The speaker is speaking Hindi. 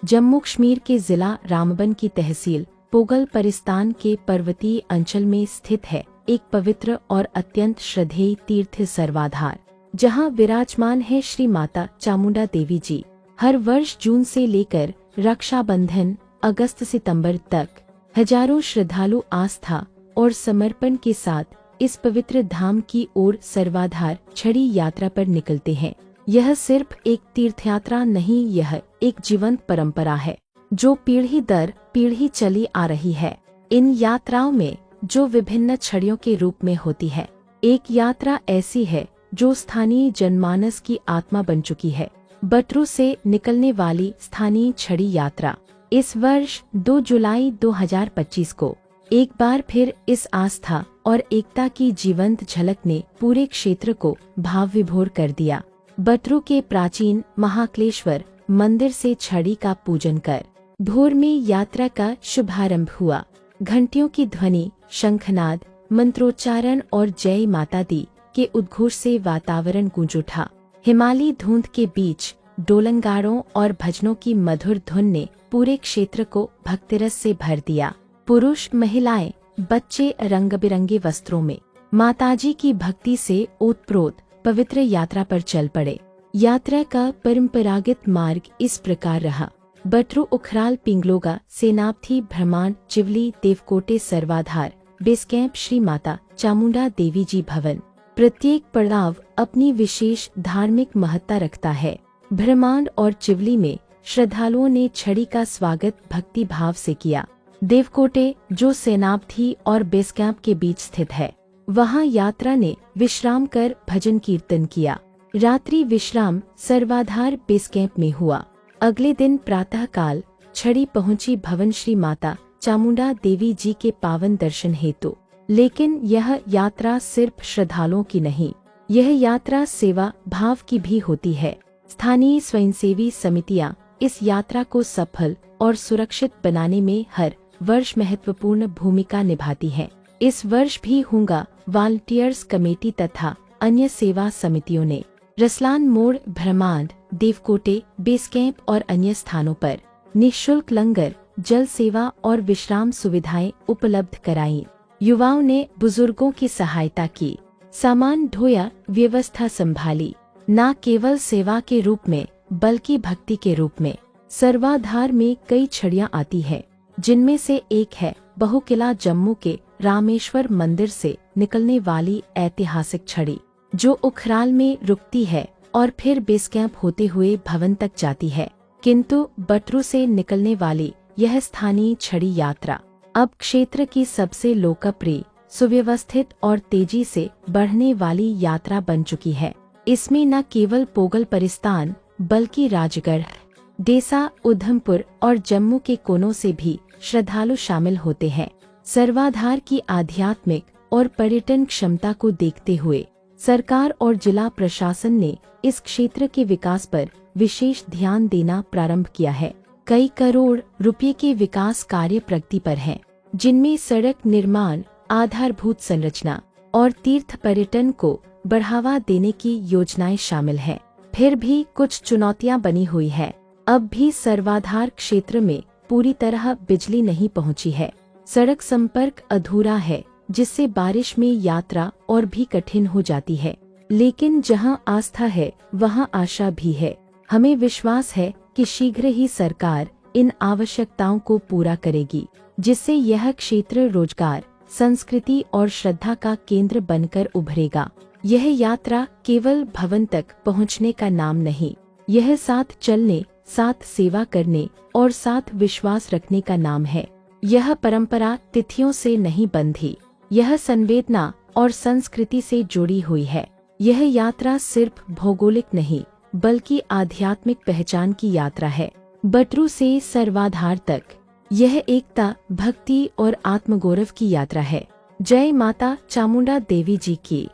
जम्मू कश्मीर के जिला रामबन की तहसील पोगल परिस्तान के पर्वतीय अंचल में स्थित है एक पवित्र और अत्यंत श्रद्धेय तीर्थ सर्वाधार, जहां विराजमान है श्री माता चामुंडा देवी जी। हर वर्ष जून से लेकर रक्षाबंधन अगस्त सितंबर तक हजारों श्रद्धालु आस्था और समर्पण के साथ इस पवित्र धाम की ओर सर्वाधार छड़ी यात्रा पर निकलते हैं। यह सिर्फ एक तीर्थयात्रा नहीं, यह एक जीवंत परंपरा है जो पीढ़ी दर पीढ़ी चली आ रही है। इन यात्राओं में जो विभिन्न छड़ियों के रूप में होती है, एक यात्रा ऐसी है जो स्थानीय जनमानस की आत्मा बन चुकी है। बटरू से निकलने वाली स्थानीय छड़ी यात्रा इस वर्ष 2 जुलाई 2025 को एक बार फिर इस आस्था और एकता की जीवंत झलक ने पूरे क्षेत्र को भाव विभोर कर दिया। बटरू के प्राचीन महाकालेश्वर मंदिर से छड़ी का पूजन कर भोर में यात्रा का शुभारंभ हुआ। घंटियों की ध्वनि, शंखनाद, मंत्रोच्चारण और जय माता दी के उद्घोष से वातावरण गूंज उठा। हिमालयी धुंध के बीच डोलंगारों और भजनों की मधुर धुन ने पूरे क्षेत्र को भक्तिरस से भर दिया। पुरुष, महिलाएं, बच्चे रंग बिरंगे वस्त्रों में माताजी की भक्ति से ओतप्रोत पवित्र यात्रा पर चल पड़े। यात्रा का परंपरागत मार्ग इस प्रकार रहा: बटरू, उखराल, पिंगलोगा, सेनापथी, भ्रमांड, चिवली, देवकोटे, सर्वाधार, बेस कैंप, श्री माता चामुंडा देवी जी भवन। प्रत्येक पड़ाव अपनी विशेष धार्मिक महत्ता रखता है। भ्रमांड और चिवली में श्रद्धालुओं ने छड़ी का स्वागत भक्ति भाव से किया। देवकोटे, जो सेनापथी और बेस कैंप के बीच स्थित है, वहां यात्रा ने विश्राम कर भजन कीर्तन किया। रात्रि विश्राम सर्वाधार बेस कैंप में हुआ। अगले दिन प्रातः काल छड़ी पहुंची भवन श्री माता चामुंडा देवी जी के पावन दर्शन हेतु। लेकिन यह यात्रा सिर्फ श्रद्धालुओं की नहीं, यह यात्रा सेवा भाव की भी होती है। स्थानीय स्वयंसेवी समितियां इस यात्रा को सफल और सुरक्षित बनाने में हर वर्ष महत्वपूर्ण भूमिका निभाती हैं। इस वर्ष भी हुंगा वॉलंटियर्स कमेटी तथा अन्य सेवा समितियों ने रसलान मोड़, भ्रमांड, देवकोटे, बेस कैंप और अन्य स्थानों पर निःशुल्क लंगर, जल सेवा और विश्राम सुविधाएं उपलब्ध कराईं। युवाओं ने बुजुर्गों की सहायता की, सामान ढोया, व्यवस्था संभाली, न केवल सेवा के रूप में बल्कि भक्ति के रूप में। सर्वाधार में कई छड़ियां आती है, जिनमें से एक है बहुकिला जम्मू के रामेश्वर मंदिर से निकलने वाली ऐतिहासिक छड़ी, जो उखराल में रुकती है और फिर बेस कैंप होते हुए भवन तक जाती है। किंतु बटरू से निकलने वाली यह स्थानीय छड़ी यात्रा अब क्षेत्र की सबसे लोकप्रिय, सुव्यवस्थित और तेजी से बढ़ने वाली यात्रा बन चुकी है। इसमें न केवल पोगल परिस्तान बल्कि राजगढ़, डेसा, उधमपुर और जम्मू के कोनों से भी श्रद्धालु शामिल होते हैं। सर्वाधार की आध्यात्मिक और पर्यटन क्षमता को देखते हुए सरकार और जिला प्रशासन ने इस क्षेत्र के विकास पर विशेष ध्यान देना प्रारंभ किया है। कई करोड़ रुपए के विकास कार्य प्रगति पर हैं, जिनमें सड़क निर्माण, आधारभूत संरचना और तीर्थ पर्यटन को बढ़ावा देने की योजनाएं शामिल हैं। फिर भी कुछ चुनौतियां बनी हुई है। अब भी सर्वाधार क्षेत्र में पूरी तरह बिजली नहीं पहुंची है। सड़क संपर्क अधूरा है, जिससे बारिश में यात्रा और भी कठिन हो जाती है। लेकिन जहां आस्था है वहां आशा भी है। हमें विश्वास है कि शीघ्र ही सरकार इन आवश्यकताओं को पूरा करेगी, जिससे यह क्षेत्र रोजगार, संस्कृति और श्रद्धा का केंद्र बनकर उभरेगा। यह यात्रा केवल भवन तक पहुंचने का नाम नहीं, यह साथ चलने, साथ सेवा करने और साथ विश्वास रखने का नाम है। यह परंपरा तिथियों से नहीं बंधी, यह संवेदना और संस्कृति से जुड़ी हुई है। यह यात्रा सिर्फ भौगोलिक नहीं बल्कि आध्यात्मिक पहचान की यात्रा है। बटरू से सर्वाधार तक यह एकता, भक्ति और आत्मगौरव की यात्रा है। जय माता चामुंडा देवी जी की।